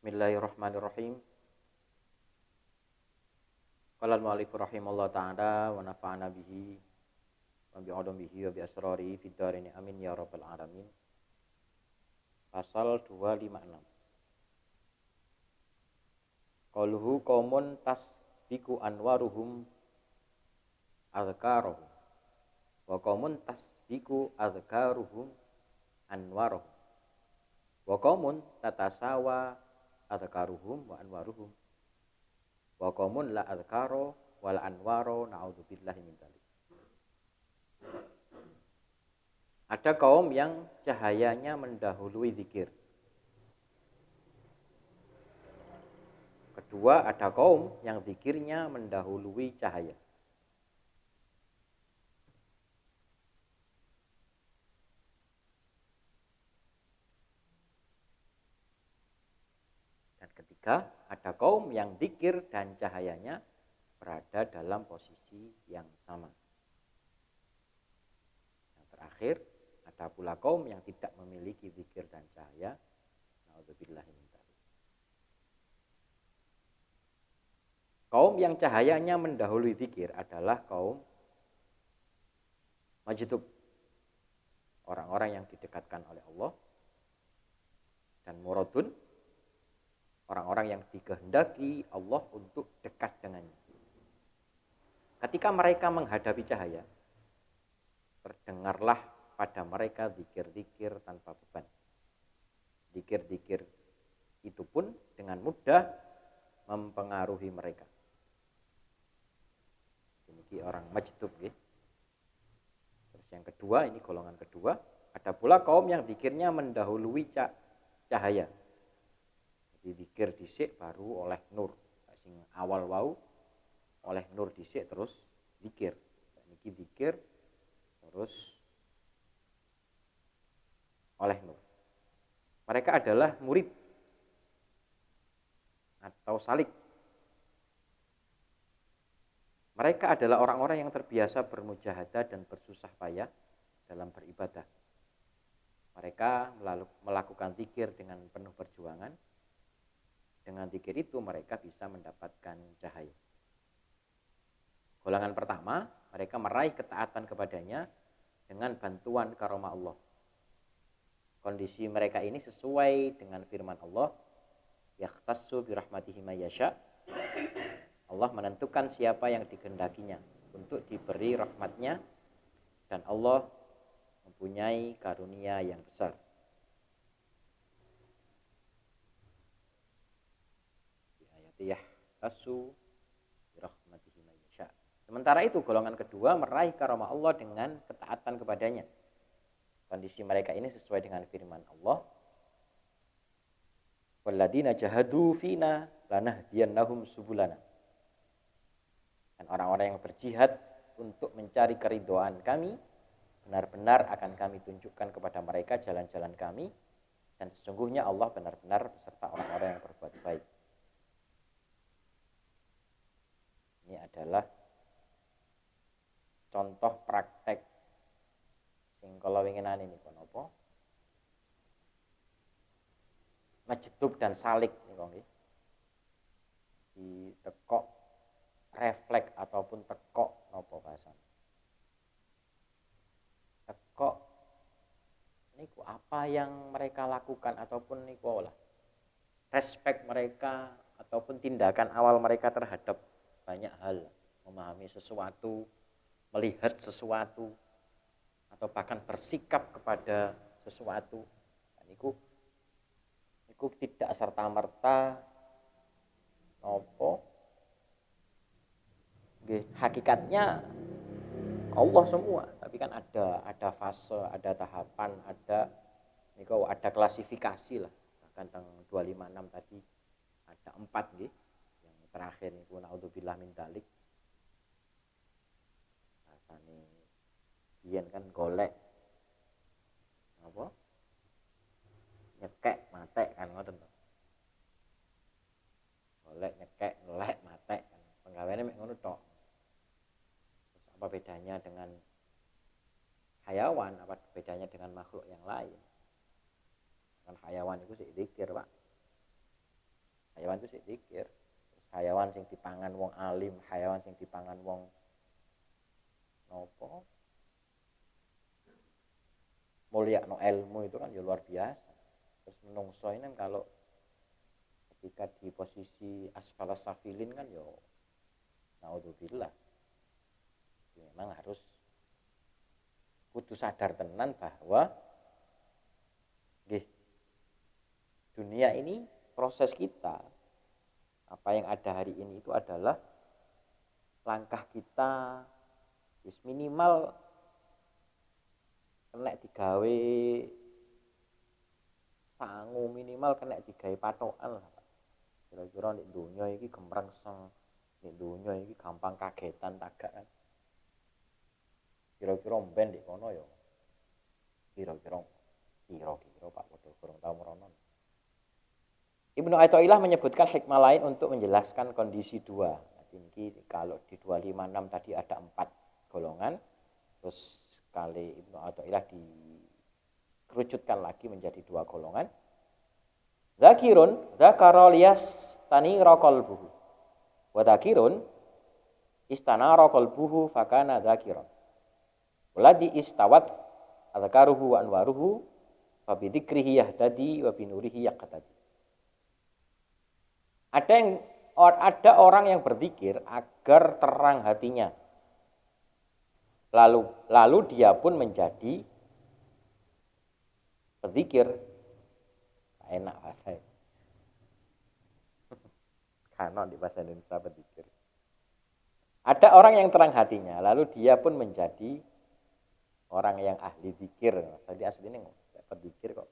Bismillahirrahmanirrahim. Qala al-mu'allif rahimallahu ta'ala wa nafa'ana bihi wa bi'ulumihi wa bi asrarihi fid dharain amin ya rabbal alamin. Pasal 256. Qaluhu qaumun tasbiku anwaruhum azkaruhum wa qaumun tasbiku azkaruhum anwaruhum wa qaumun tatasawa azkaruhum wa anwaruhum wa qaumun la azkaro wal anwaro na'udzubillahi min dzalik. Ada kaum yang cahayanya mendahului zikir. Kedua, ada kaum yang zikirnya mendahului cahaya. Dan ketiga, ada kaum yang zikir dan cahayanya berada dalam posisi yang sama. Yang terakhir, ada pula kaum yang tidak memiliki zikir dan cahaya. Na'udzubillahi min dzalik. Kaum yang cahayanya mendahului zikir adalah kaum majdub, orang-orang yang didekatkan oleh Allah, dan muradun, orang-orang yang dikehendaki Allah untuk dekat dengannya. Ketika mereka menghadapi cahaya, terdengarlah pada mereka zikir-zikir tanpa beban. Zikir-zikir itu pun dengan mudah mempengaruhi mereka. Ini orang majdub. Terus yang kedua, ini golongan kedua. Ada pula kaum yang zikirnya mendahului cahaya. Jadi zikir dhisik baru oleh nur. Sing awal wau oleh nur dhisik terus zikir. Niki zikir terus oleh nur. Mereka adalah murid atau salik. Mereka adalah orang-orang yang terbiasa bermujahadah dan bersusah payah dalam beribadah. Mereka melakukan zikir dengan penuh perjuangan. Dengan zikir itu mereka bisa mendapatkan cahaya. Golongan pertama, mereka meraih ketaatan kepadanya dengan bantuan karomah Allah. Kondisi mereka ini sesuai dengan firman Allah, yakhtassu bi rahmatihi may yasha. Allah menentukan siapa yang dikehendakinya untuk diberi rahmatnya, dan Allah mempunyai karunia yang besar. Di ayat yakhtassu bi rahmatihi may yasha. Sementara itu golongan kedua meraih karamah Allah dengan ketaatan kepadanya. Kondisi mereka ini sesuai dengan firman Allah, walladzina jahadu fina lanahdiyannahum subulana. Dan orang-orang yang berjihad untuk mencari keridhaan kami, benar-benar akan kami tunjukkan kepada mereka jalan-jalan kami, dan sesungguhnya Allah benar-benar beserta orang-orang yang berbuat baik. Ini adalah contoh praktek sing kala winginan ini napa? Majdub dan salik niku nggih. Ditekok refleks ataupun tekok napa bahasane. Tekok niku apa yang mereka lakukan ataupun niku lah respek mereka ataupun tindakan awal mereka terhadap banyak hal, memahami sesuatu, melihat sesuatu, atau bahkan bersikap kepada sesuatu. Niku tidak serta-merta nopo hakikatnya Allah semua, tapi kan ada fase, ada tahapan, ada klasifikasi lah. Bahkan teng 256 tadi ada 4 nggih. Yang terakhir niku naudzubillah min dzalik. Rasane biyen kan golek apa? Nyekek, matek kan ngoten to. Golek, nyekek, ngelek, matek kan. Penggaweane mek ngono tok. Apa bedanya dengan hayawan, apa bedanya dengan makhluk yang lain? Kan hayawan itu sih zikir, Pak. hayawan itu sik zikir. Hayawan sing dipangan wong alim, hayawan sing dipangan wong nopo mulia no ilmu itu kan ya luar biasa. Terus menungso ini kan kalau ketika di posisi asfalas safilin kan ya naudzubillah. Memang harus kudu sadar tenan bahwa dunia ini proses kita, apa yang ada hari ini itu adalah langkah kita minimal kena digawe sangu, minimal kena digawe patokan lah. Kira-kira nek donya iki gemrengseng, nek donya iki gampang kagetan tagak kan. Kira-kira mben di kono ya. Kira-kira Pak padha kurang tau merono. Ibnu Athaillah menyebutkan hikmah lain untuk menjelaskan kondisi dua. Tinggi kalau di 256 tadi ada 4 golongan, terus kali Ibnu Athaillah dikerucutkan lagi menjadi 2 golongan. Zakirun zakara liyastanira qalbuhu. Wa zakirun istanara qalbuhu fakana zakiran. Walladhi istawat adzkaruhu wa anwaruhu fa bi dzikrihi yahtadi wa bi nurihi yaqtadi. Ada orang yang berzikir agar terang hatinya. Lalu dia pun menjadi berzikir. Enak bahasa. Karena di bahasa Indonesia berzikir. Ada orang yang terang hatinya, lalu dia pun menjadi orang yang ahli zikir. Tadi aslinya berzikir kok.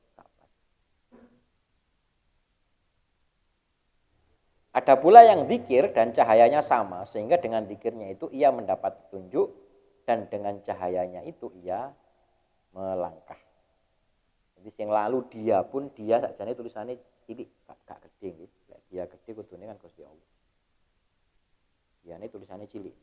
Ada pula yang zikir dan cahayanya sama, sehingga dengan zikirnya itu ia mendapat petunjuk dan dengan cahayanya itu ia melangkah. Jadi yang lalu dia sakjane tulisannya cilik, gak gede nggih. Dia gede kudune kan Gusti Allah. Dia ini tulisannya cilik.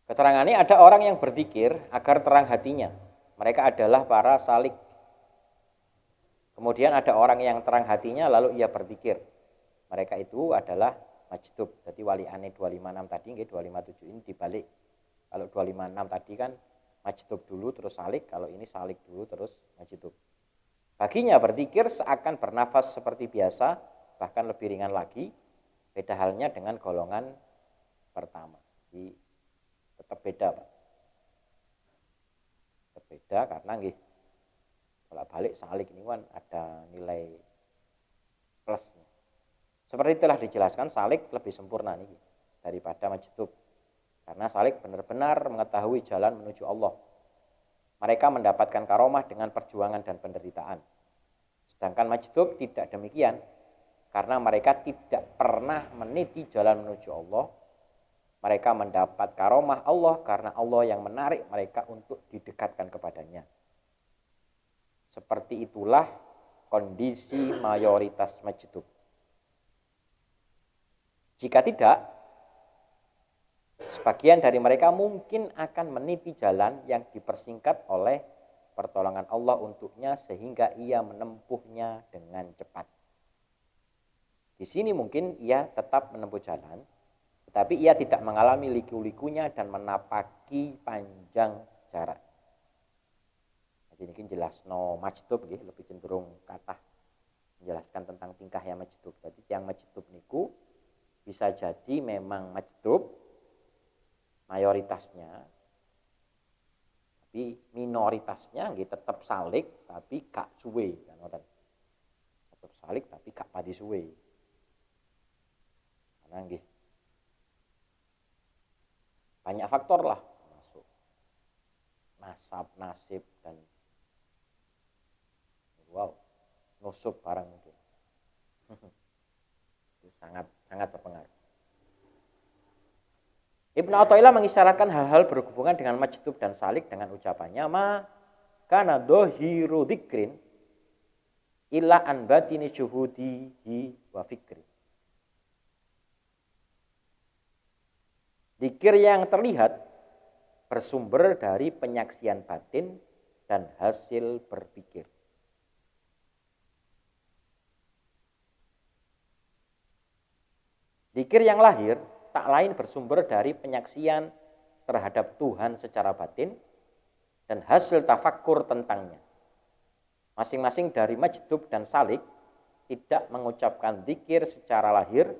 Keterangannya ada orang yang berzikir agar terang hatinya. Mereka adalah para salik. Kemudian ada orang yang terang hatinya lalu ia berzikir. Mereka itu adalah majdub. Jadi waliane 256 tadi nggih 257 ini dibalik. Kalau 256 tadi kan majdub dulu terus salik, kalau ini salik dulu terus majdub. Baginya berzikir seakan bernafas seperti biasa, bahkan lebih ringan lagi. Beda halnya dengan golongan pertama. Jadi tetap beda, Pak. Tetap beda karena nggih bolak-balik salik ini kan ada nilai plusnya. Seperti telah dijelaskan, salik lebih sempurna nih daripada majdub. Karena salik benar-benar mengetahui jalan menuju Allah. Mereka mendapatkan karomah dengan perjuangan dan penderitaan. Sedangkan majdub tidak demikian. Karena mereka tidak pernah meniti jalan menuju Allah. Mereka mendapat karomah Allah karena Allah yang menarik mereka untuk didekatkan kepadanya. Seperti itulah kondisi mayoritas majdub. Jika tidak, sebagian dari mereka mungkin akan meniti jalan yang dipersingkat oleh pertolongan Allah untuknya sehingga ia menempuhnya dengan cepat. Di sini mungkin ia tetap menempuh jalan, tetapi ia tidak mengalami liku-likunya dan menapaki panjang jarak. Jadi ini jelas no majdub lebih cenderung kata menjelaskan tentang tingkah yang majdub. Jadi yang majdub niku bisa jadi memang majdub mayoritasnya, tapi minoritasnya nggih tetap salik tapi gak suwe kan ngoten. Tetap salik tapi gak pati suwe. Karena nggih banyak faktor lah masuk nasab, nasib dan nusuk barang mungkin. Itu sangat berpengaruh. Ibnu Athaillah mengisyaratkan hal-hal berhubungan dengan majdub dan salik dengan ucapannya ma kana dhahiru dzikrin illa an batini syuhudihi wa fikri. Zikir yang terlihat bersumber dari penyaksian batin dan hasil berpikir. Zikir yang lahir tak lain bersumber dari penyaksian terhadap Tuhan secara batin dan hasil tafakkur tentangnya. Masing-masing dari majdub dan salik tidak mengucapkan zikir secara lahir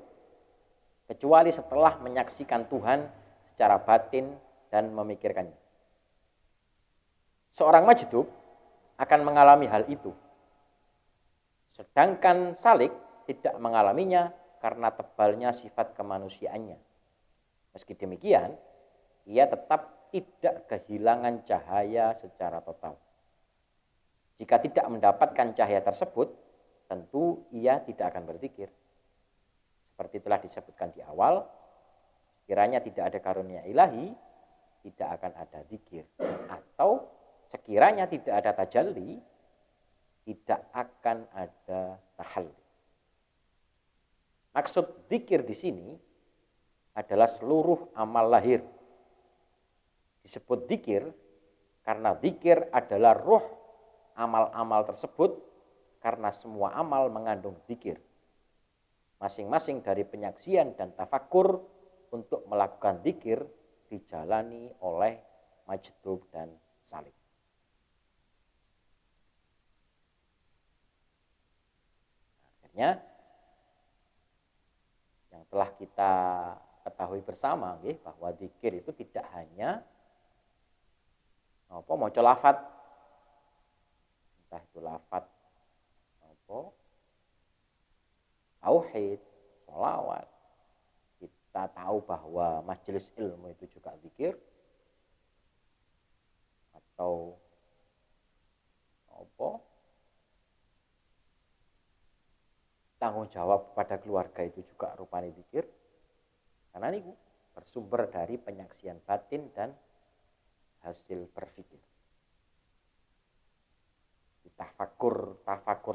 kecuali setelah menyaksikan Tuhan secara batin dan memikirkannya. Seorang majdub akan mengalami hal itu, sedangkan salik tidak mengalaminya karena tebalnya sifat kemanusiaannya. Meski demikian, ia tetap tidak kehilangan cahaya secara total. Jika tidak mendapatkan cahaya tersebut, tentu ia tidak akan berzikir. Seperti telah disebutkan di awal, sekiranya tidak ada karunia ilahi, tidak akan ada zikir. Atau sekiranya tidak ada tajalli, tidak akan ada tahalli. Maksud zikir di sini adalah seluruh amal lahir. Disebut zikir karena zikir adalah ruh amal-amal tersebut, karena semua amal mengandung zikir. Masing-masing dari penyaksian dan tafakkur untuk melakukan zikir dijalani oleh majdub dan salik. Akhirnya yang telah kita ketahui bersama bahwa zikir itu tidak hanya maca lafaz, entah itu lafaz tauhid, sholawat. Kita tahu bahwa majelis ilmu itu juga zikir, atau tanggung jawab pada keluarga itu juga rupanya zikir, karena ini bersumber dari penyaksian batin dan hasil berpikir. Tafakur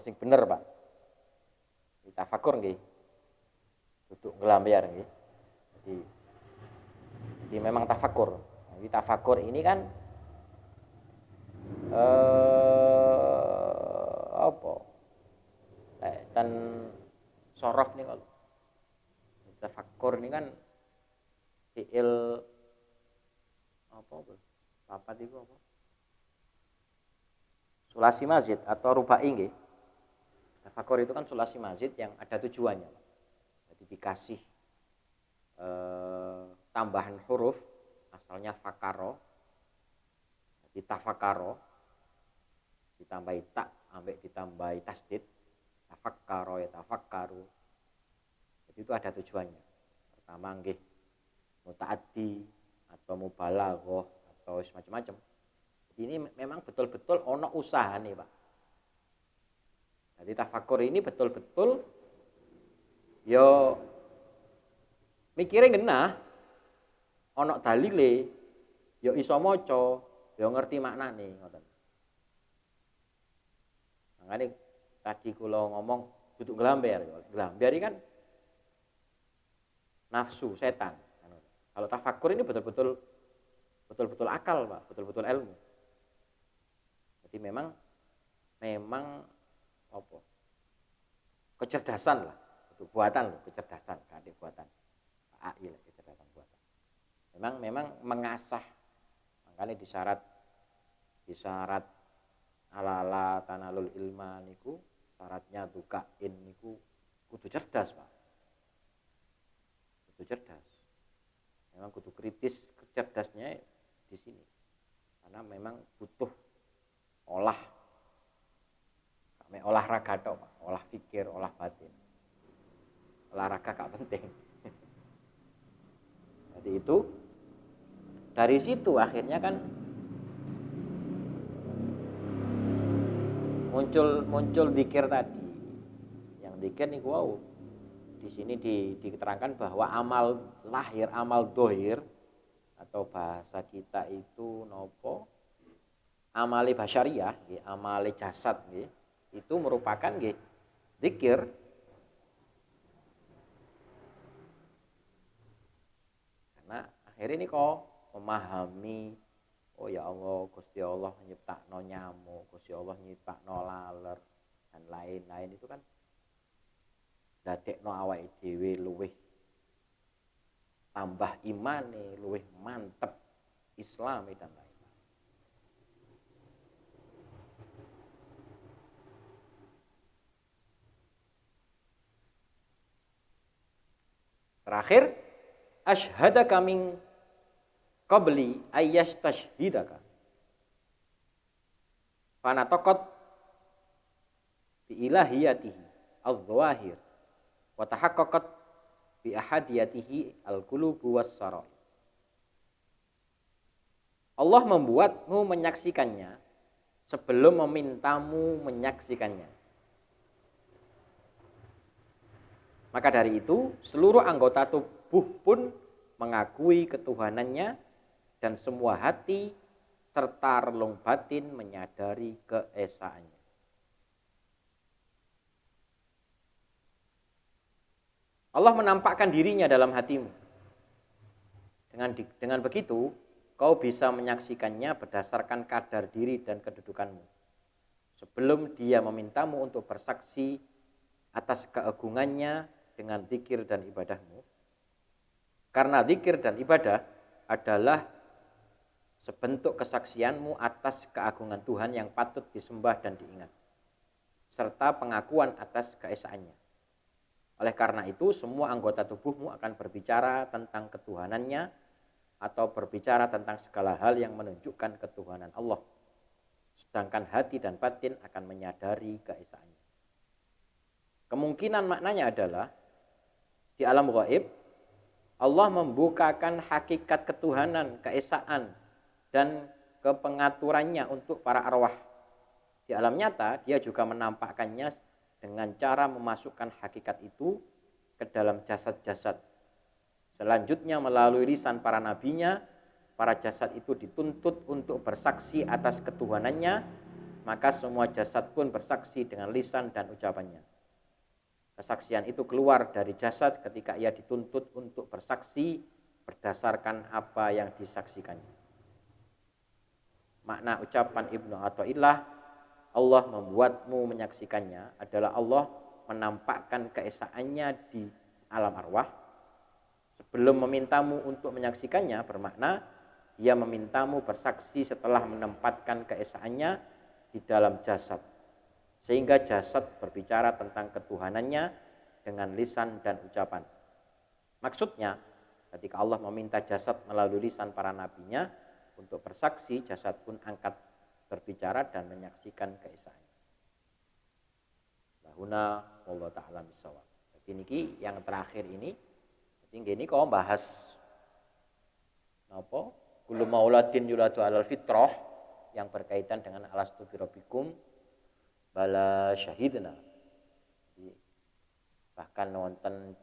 sing bener, Pak. Tafakur nggih. Duduk ngelambiar nggih. Jadi memang tafakur. Jadi tafakur ini kan dan sorof nih kalau tafakur ini kan fiil apa itu apa? Sulasi mazid atau rubai nggih. Tafakur itu kan sulasi mazid yang ada tujuannya. Jadi dikasih tambahan huruf, asalnya fakaro, jadi tafakaro, ditambahi tak, ambek ditambahi tasdid, tafakkaro ya tafakkaru. Jadi itu ada tujuannya. Pertama nggih mutaaddi atau mubalaghah atau macam-macam. Jadi ini memang betul-betul ono usaha nih, Pak. Jadi tafakkur ini betul-betul yo mikire genah, ono dalile, yo iso maca, yo ngerti maknane ngoten. Makanya tadi kula ngomong duduk gelamber. Gelamber ini kan nafsu, setan. Kalau tafakkur ini betul-betul akal, Pak, betul-betul ilmu. Jadi memang apa? Kecerdasan lah, itu buatan loh, kecerdasan, adik buatan. AI lah, kecerdasan buatan. Memang mengasah, makanya disyarat ala tanalul ilma niku syaratnya tukain niku kudu cerdas, Pak. Kudu cerdas. Memang kudu kritis cerdasnya di sini. Karena memang butuh olahraga tok, Pak. Olah pikir, olah batin. Olahraga gak penting. Jadi itu dari situ akhirnya kan muncul zikir tadi. Yang zikir niku wau. Di sini diterangkan bahwa amal lahir, amal dohir atau bahasa kita itu nopo? Amale basyariah, amale jasad, itu merupakan zikir. Karena akhirnya ini kok memahami, oh ya Allah, Gusti Allah nyiptakno nyamuk. agamane, luwih mantep Islam dan lain-lain. Terakhir, asyhadaka min qabli ayyastashhidaka. Fanataqat bi ilahiyatihi adh-dhawahir wa tahaqqaqat bi ahadiyatihi al-qulubu was-sarai. Allah membuatmu menyaksikannya sebelum memintamu menyaksikannya. Maka dari itu, seluruh anggota tubuh pun mengakui ketuhanannya dan semua hati serta relung batin menyadari keesaannya. Allah menampakkan dirinya dalam hatimu. Dengan begitu, kau bisa menyaksikannya berdasarkan kadar diri dan kedudukanmu. Sebelum dia memintamu untuk bersaksi atas keagungannya dengan zikir dan ibadahmu. Karena zikir dan ibadah adalah sebentuk kesaksianmu atas keagungan Tuhan yang patut disembah dan diingat. Serta pengakuan atas keesaannya. Oleh karena itu, semua anggota tubuhmu akan berbicara tentang ketuhanannya atau berbicara tentang segala hal yang menunjukkan ketuhanan Allah. Sedangkan hati dan batin akan menyadari keesaannya. Kemungkinan maknanya adalah di alam gaib Allah membukakan hakikat ketuhanan, keesaan dan kepengaturannya untuk para arwah. Di alam nyata dia juga menampakkannya dengan cara memasukkan hakikat itu ke dalam jasad-jasad. Selanjutnya melalui lisan para nabinya, para jasad itu dituntut untuk bersaksi atas ketuhanannya, maka semua jasad pun bersaksi dengan lisan dan ucapannya. Kesaksian itu keluar dari jasad ketika ia dituntut untuk bersaksi berdasarkan apa yang disaksikannya. Makna ucapan Ibnu Athaillah, Allah membuatmu menyaksikannya, adalah Allah menampakkan keesaannya di alam arwah. Sebelum memintamu untuk menyaksikannya, bermakna dia memintamu bersaksi setelah menempatkan keesaannya di dalam jasad. Sehingga jasad berbicara tentang ketuhanannya dengan lisan dan ucapan. Maksudnya, ketika Allah meminta jasad melalui lisan para nabinya untuk bersaksi, jasad pun angkat berbicara dan menyaksikan keesaannya. Lahuna wallahu ta'ala bisawab. Jadi niki yang terakhir ini, ini kau bahas apa? Kullu mauladin yuladu alal fitrah yang berkaitan dengan alastu birabbikum bala syahidna. Bahkan wonten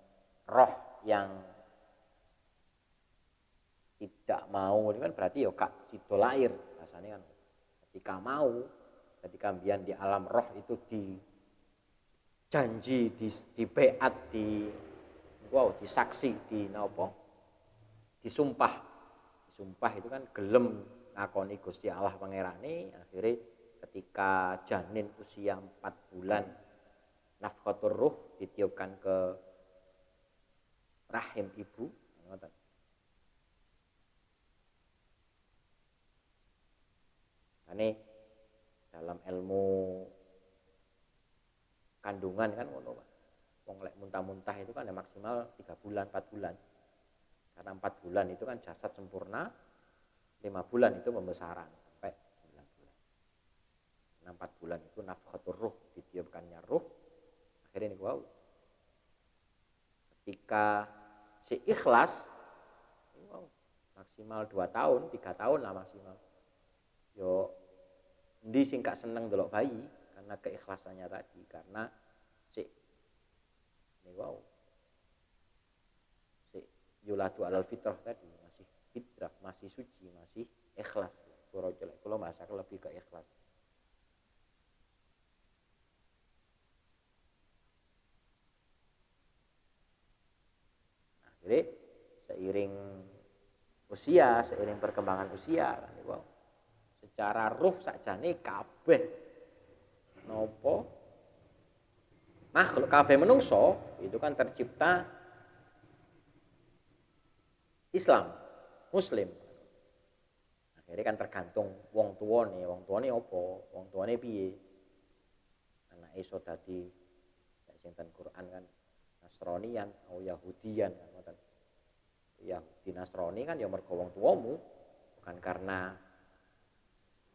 roh yang tidak mau, ini kan berarti ya kak sido lahir rasanya kan. Ketika mau, ketika mbiyen di alam roh itu dijanji, di beat, disaksi, disumpah itu kan gelem ngakoni Gusti Allah pangerane. Akhirnya ketika janin usia 4 bulan nafkhatur ruh ditiupkan ke rahim ibu. Ini dalam ilmu kandungan kan ngono Pak. Wong lek muntah-muntah itu kan ya maksimal 3 bulan, 4 bulan. Karena 4 bulan itu kan jasad sempurna, 5 bulan itu pembesaran sampai 9 bulan. Nah, 4 bulan itu nafkhatur ruh, ditiupkannya ruh. Akhirnya ini ketika si ikhlas, maksimal 2 tahun, 3 tahun lah maksimal. Yo ndi sing gak seneng delok bayi karena keikhlasannya tadi, karena si yuladu alal fitrah tadi masih fitrah, masih suci, masih ikhlas. Kalau bahasa lebih ke ikhlas. Nah, jadi seiring usia, seiring perkembangan usia, secara ruh sakjane kabeh nopo makhluk kabeh menungso itu kan tercipta Islam. muslim. Akhirnya kan tergantung wong tuane apa, wong tuane piye. Anak iso dadi sinten Quran kan Nasranian atau Yahudian kan ngoten. Yahudi Nasrani kan ya mergo wong tuamu, bukan karena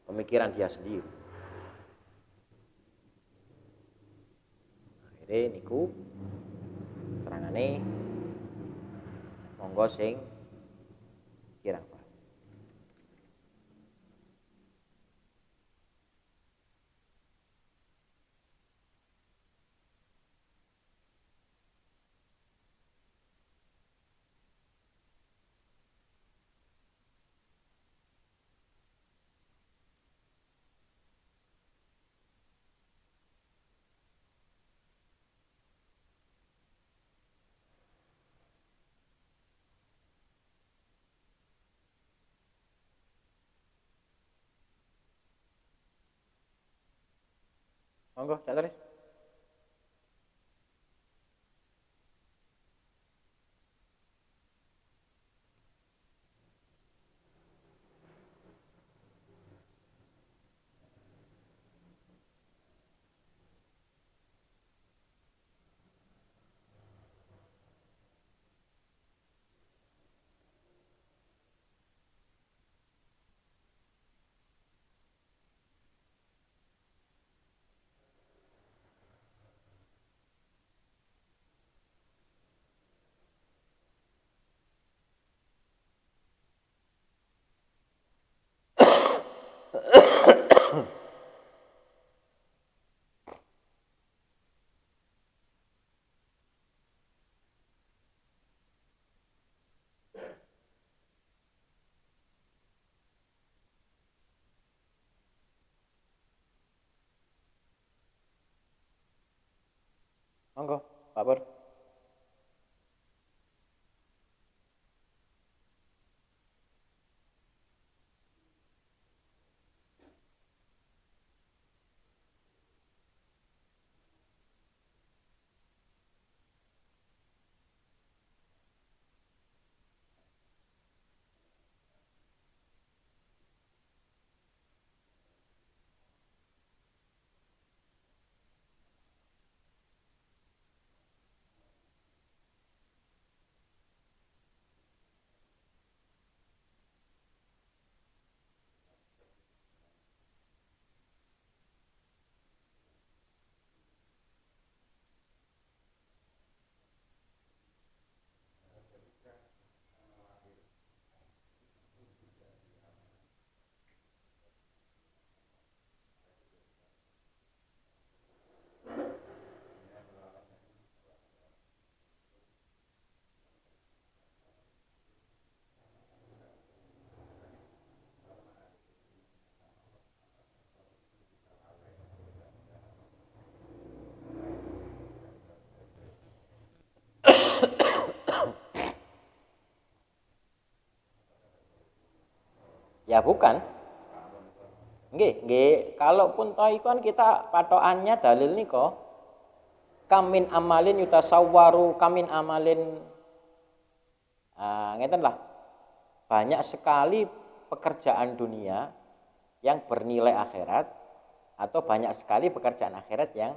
pemikiran dia sendiri. Akhirnya niku terangane monggo sing kirang paham. Monggo, Cak Tulis. Monggo, Pak Pur. Ya bukan. Nggih, kalaupun toh ikon kita patokannya dalil nika kamin amalin yutasawwaru kamin amalin ngeten lah. Banyak sekali pekerjaan dunia yang bernilai akhirat atau banyak sekali pekerjaan akhirat yang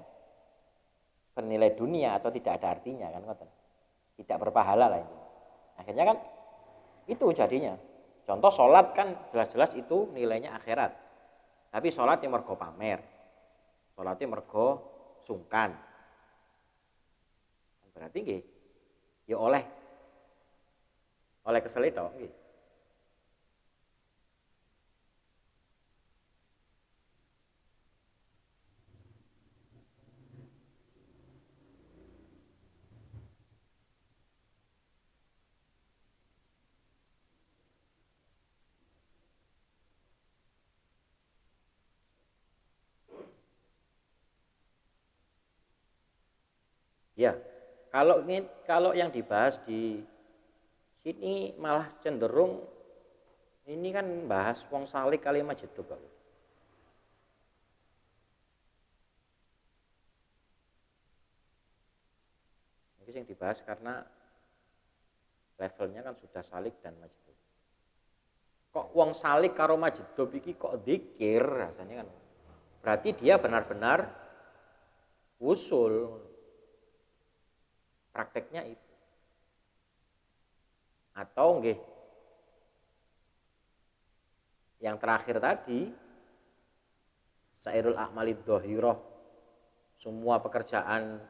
bernilai dunia atau tidak ada artinya kan ngoten. Tidak berpahala lah ini. Akhirnya kan itu jadinya. Contoh sholat kan jelas-jelas itu nilainya akhirat. Tapi sholat yang mergo pamer. Sholatnya mergo sungkan. Berarti nggih ya oleh kesel itu nggih. Ya, kalau yang dibahas di sini malah cenderung ini kan bahas wong salik kalimat jeduk kok. Ini yang dibahas karena levelnya kan sudah salik dan majdub. Kok wong salik karo majdub iki kok dzikir rasanya kan. Berarti dia benar-benar usul. Prakteknya itu. Atau nggih yang terakhir tadi sairul a'malid dhahirah, semua pekerjaan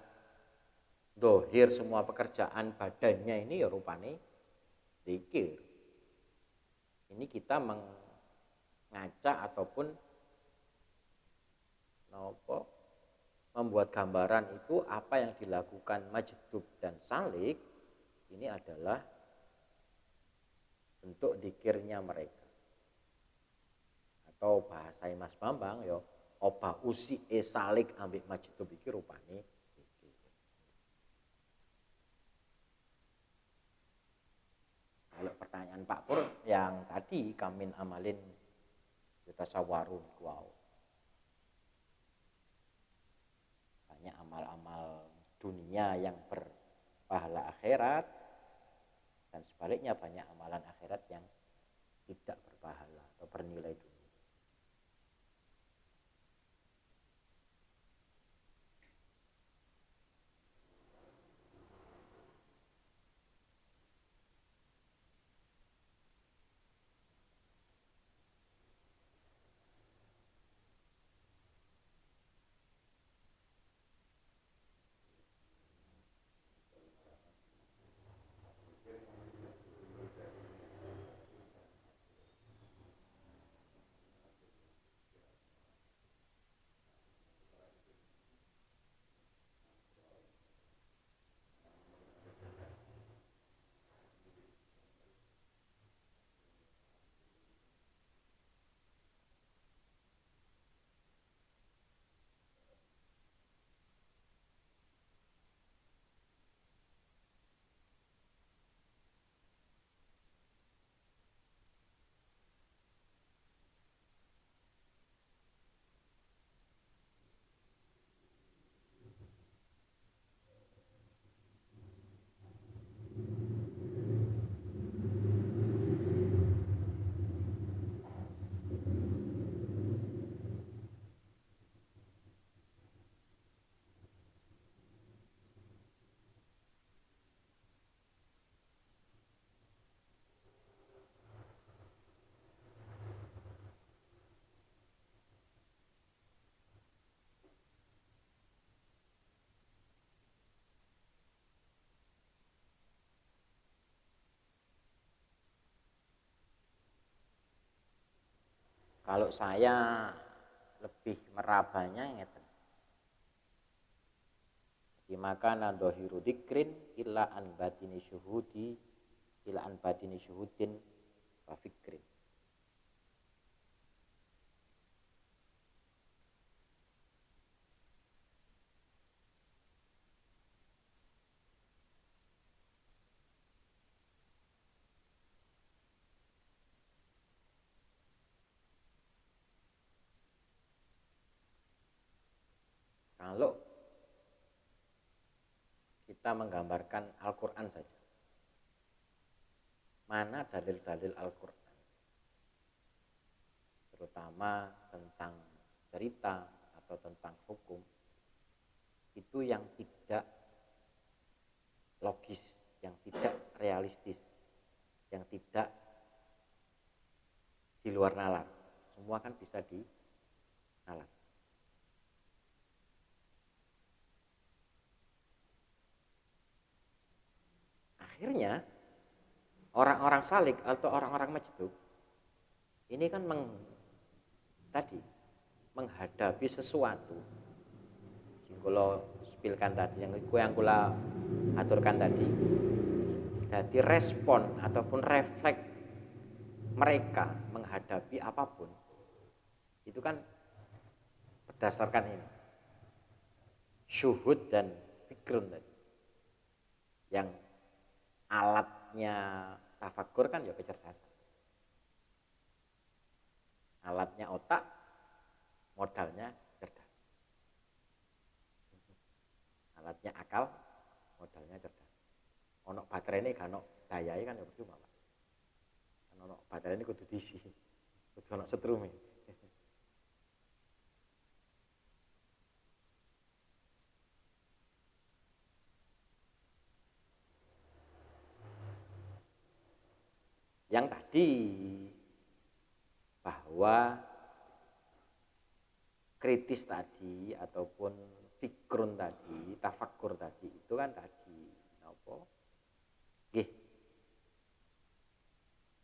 dohir, semua pekerjaan badannya ini ya rupane zikir. Ini kita mengacak ataupun membuat gambaran itu apa yang dilakukan majdub dan salik ini adalah bentuk zikirnya mereka. Atau bahasa Mas Bambang ya oba usi salik ambek majdub iki rupane zikir. Kalau pertanyaan Pak Pur yang tadi kamin amalin kita sawaru wow. Banyak amal-amal dunia yang berpahala akhirat dan sebaliknya banyak amalan akhirat yang tidak berpahala atau bernilai dunia. Kalau saya lebih merabanya ngeten. Di makana dohiru dikrin illa an batini syuhudi illa an batini syuhudin wa fikrin. Kalau kita menggambarkan Al-Quran saja, mana dalil-dalil Al-Quran, terutama tentang cerita atau tentang hukum, itu yang tidak logis, yang tidak realistis, yang tidak di luar nalar. Semua kan bisa di nalar. Akhirnya orang-orang salik atau orang-orang majdub ini kan menghadapi sesuatu yang kula spilkan tadi, yang kula aturkan tadi. Jadi respon ataupun refleks mereka menghadapi apapun itu kan berdasarkan ini syuhud dan fikrun tadi. Yang alatnya tafakur kan ya kecerdasan. Alatnya otak, modalnya cerdas. Alatnya akal, modalnya cerdas. Ono baterai ini kan ono dayai kan ya percuma, Pak. Kan ono baterai ini kudu diisi. Kudu ono setrum. Yang tadi bahwa kritis tadi ataupun fikrun tadi, tafakkur tadi itu kan tadi apa? Nggih.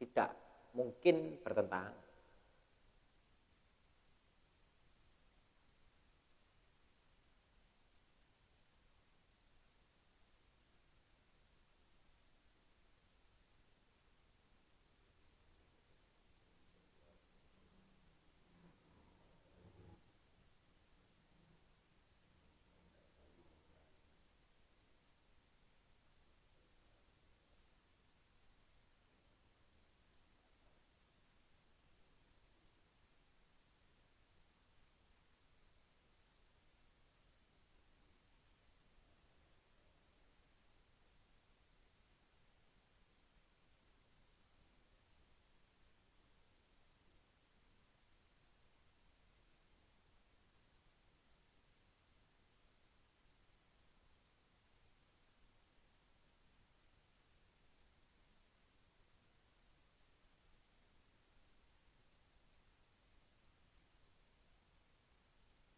Tidak mungkin bertentangan.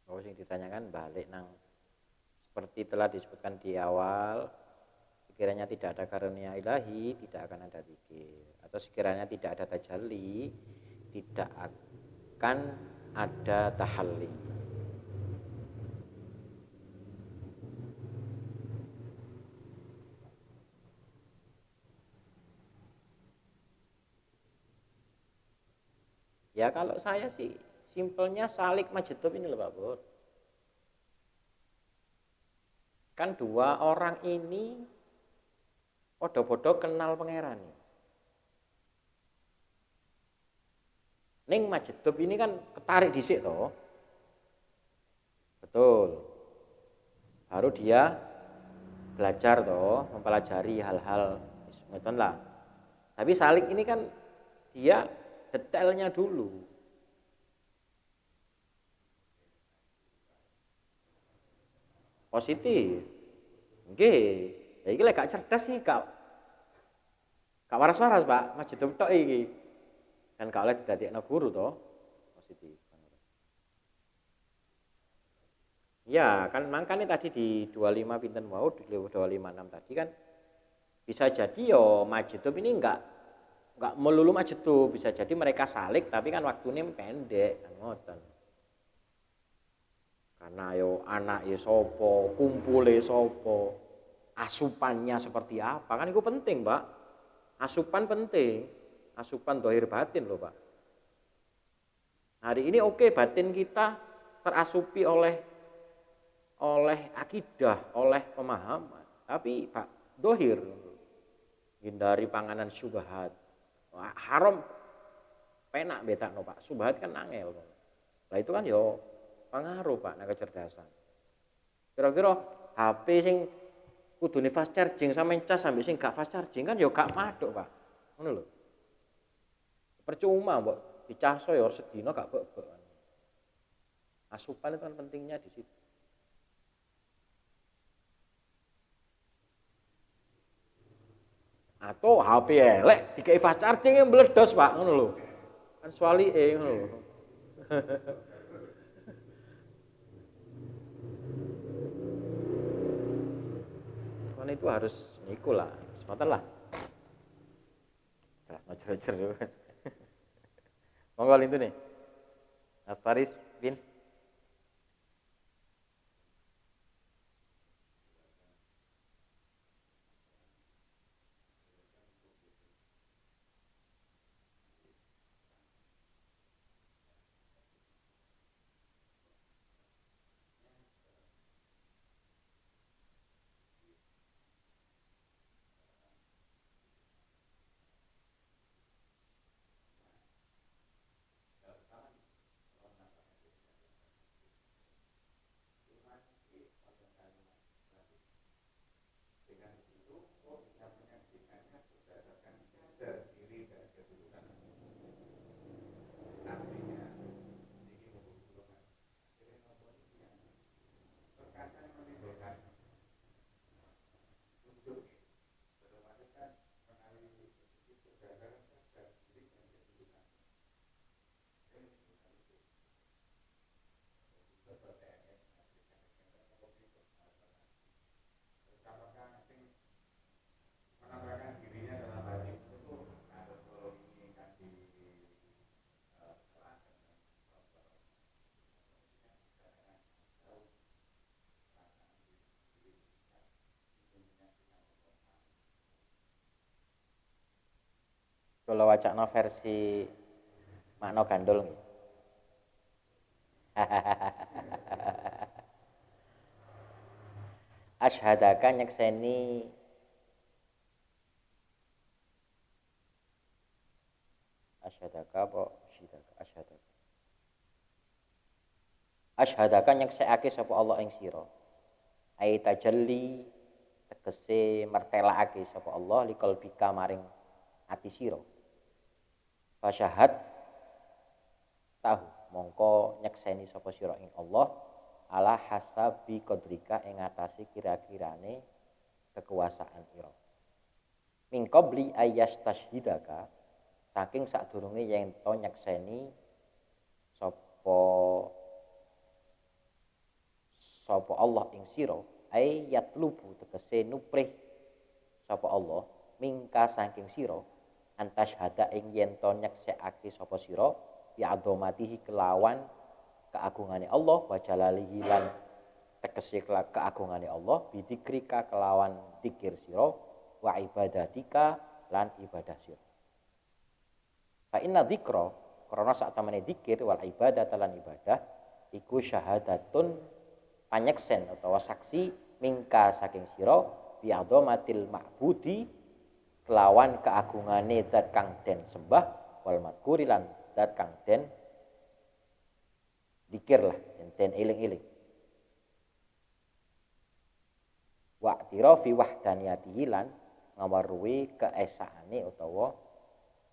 Oh, yang ditanyakan balik nang seperti telah disebutkan di awal, sekiranya tidak ada karunia ilahi, tidak akan ada zikir. Atau sekiranya tidak ada tajalli, tidak akan ada tahalli. Ya kalau saya sih simpelnya salik majetub ini loh Pak Bur. Kan dua orang ini podo-podo kenal pangeran. Ning majetub ini kan ketarik dhisik toh. Betul. Baru dia belajar toh, mempelajari hal-hal ngeten lah. Tapi salik ini kan dia detailnya dulu. Positif. Nggih. Ya iki lek gak cerdas sih gak waras-waras, Pak. Majedub tok iki. Kan gak oleh didadekno guru toh. Positif. Ya, kan makanya tadi di 25 pinten mau di 256 tadi kan bisa jadi yo majedub ini enggak melulu majedub, bisa jadi mereka salik tapi kan waktunya pendek kan ngoten. Karena yo anak ya sopo, kumpule sopo, asupannya seperti apa kan itu penting Pak. Asupan penting, asupan dohir batin loh Pak. Hari ini oke batin kita terasupi oleh akidah, oleh pemahaman, tapi Pak dohir hindari panganan syubhat. Haram penak beta no Pak, syubhat kan angel. Nah itu kan yo pengaruh Pak nek kecerdasan. Kira-kira HP sing kudune fast charging sampe cas sampe sing gak fast charging kan yo gak maduk Pak. Ngono lho. Percuma mbok dicaso ya sedina gak bebek. Asupan itu kan pentingnya di situ. Atau HP elek dikai fast charging yang meledos Pak, ngono lho. Kan swalike ngono lho. Kan itu harus niku lah, sebentar lah. Nah, ngecer-ngecer dulu. Monggo lintu nih. Mas Faris bin Kula wacana versi makna gandul nggih. Asyhadaka nyekseni asyhadaka apa asyhadaka asyhadaka nyeksekake sapa Allah ing sira ai tajalli tegese mertelakake sapa Allah likal bika maring ati sira fasyahad tahu mongko nyekseni sapa sira ing Allah ala hasabi qadrika ing atase kira-kirane kekuasaan ira min qabli ayyastashhidaka saking sadurunge yen to nyekseni sapa Allah ing sira ai yatlubu tegese nuprih sapa Allah mingka saking sira antas hada ing yen to nyeksekake sapa sira bi adomatihi kelawan keagungane Allah wa jalalihi lan tegese keagungane Allah bidikrika kelawan zikir sira wa ibadatika lan ibadah sira fa inna dzikra karena sak temene zikir wal ibadah lan ibadah iku syahadatun panyeksen utawa saksi mingka saking sira bi adomatil ma'budi kelawan keagungane zat kang den sembah wal madkuri lan zat kang den dikir lah den eling-eling wa tirafi wahdaniyatihi lan ngawaruhi keesaane utawa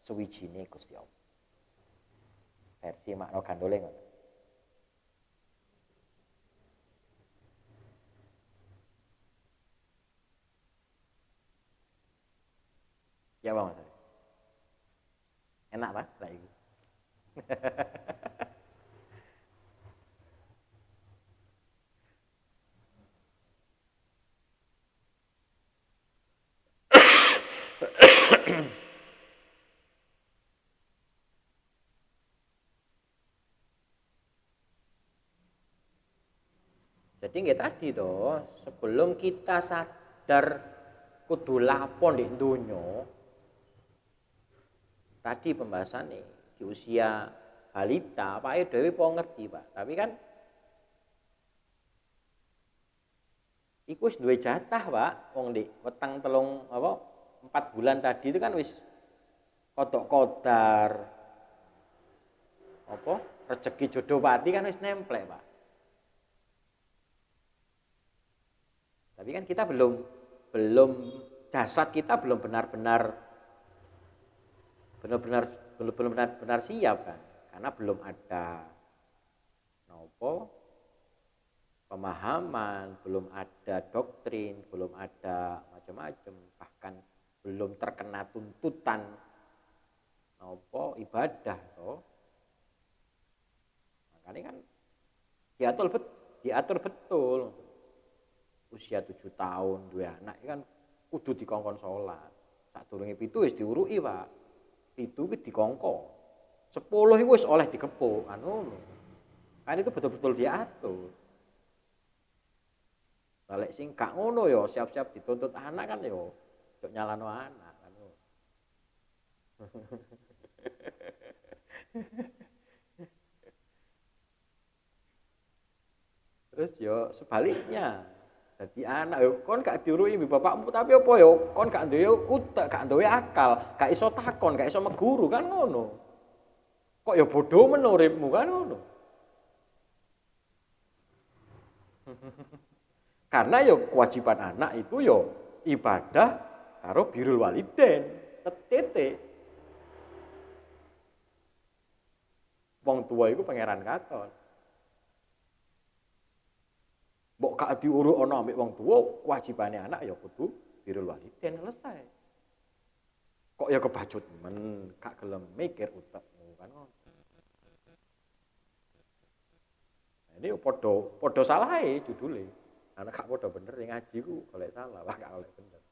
suwijine Gusti Allah versi makna gandole ngoten ya Bang Mas enak Mas saiki jadi nggih tadi toh sebelum kita sadar kudu lapon di dunya tadi pembahasan nih di usia balita Pak Dewi po ngerti Pak tapi kan iku wis duwe jatah Pak wong dik weteng telung apa 4 bulan tadi itu kan wis kodok kodar apa rezeki jodoh pati kan wis nemplek Pak tapi kan kita belum jasad kita belum benar-benar siap kan karena belum ada pemahaman, belum ada doktrin, belum ada macam-macam, bahkan belum terkena tuntutan ibadah toh. Makanya kan diatur betul. Usia 7 tahun dua anak kan kudu dikongkon salat. Sadurunge 7 wis diuruki, Pak. 7 wis dikongkon. 10 iku wis oleh dikepuk kan ngono. Kan itu betul-betul diatur. Balik sing gak ngono ya siap-siap dituntut anak kan ya cok nyalano anak kan. Terus yo sebaliknya jadi anak yo kon gak diuruki bapakmu tapi apa yo kon gak duwe utek gak duwe akal gak iso takon gak iso meguru kan ngono kok yo bodoh men uripmu kan ngono karena yo kewajiban anak itu yo ibadah karo birrul walidain titik wong tua iku pangeran katon mbok gak diuruk ana ambek wong tuwa, kewajibane anak ya kudu birrul walidain selesai. Kok ya kebacut men, gak gelem mikir utekmu kan ngono. Ini padha salahe judule. Anak gak padha bener yang ngaji ku golek salah, wah gak golek bener.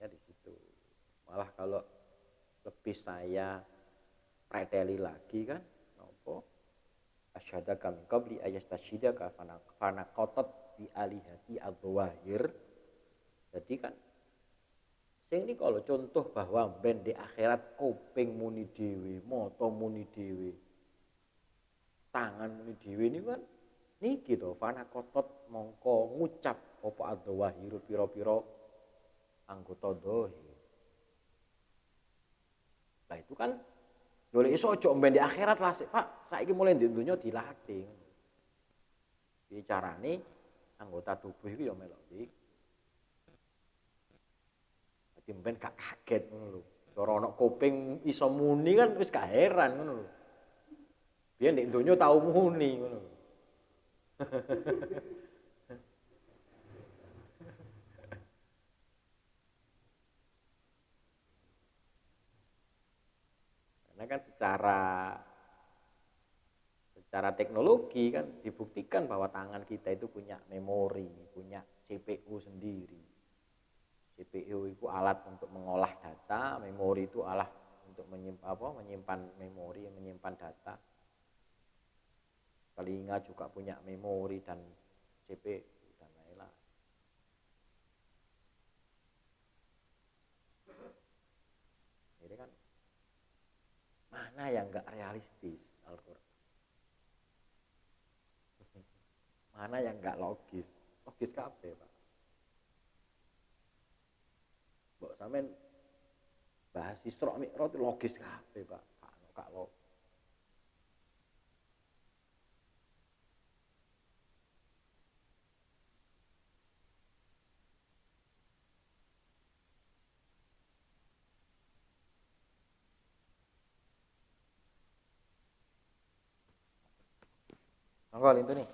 Di situ. Malah kalau lebih saya preteli lagi kan nopo asyhadaka min qabli ayastashidaka fana qatat bi alihati adwahir. Jadi kan sing ini kalau contoh bahwa ben di akhirat kuping muni dhewe, mata muni dhewe, tangan muni dhewe ini kan niki to fana qatat mongko ngucap apa adwahir pira-pira anggota dohir. Nah itu kan boleh iso aja mben di akhirat lah sik, Pak. Saiki mulai di dunya dilatih. Iki carane anggota tubuh iku ya melok iki. Dadi mben gak kaget ngono lho. Cara ana kuping iso muni kan wis gak heran ngono lho. Biyen nek donya tau muni ngono. Karena kan secara teknologi kan dibuktikan bahwa tangan kita itu punya memori, punya CPU sendiri. CPU itu alat untuk mengolah data, memori itu alat untuk menyimpan memori, menyimpan data. Telinga juga punya memori dan CPU dan lain-lain. Jadi kan mana yang enggak realistis Al-Qur'an? Mana yang enggak logis? Logis kabeh, Pak. Mbok sampean bahas Isra Mi'raj itu logis kabeh, Pak. Gak logis. Monggo itu nih.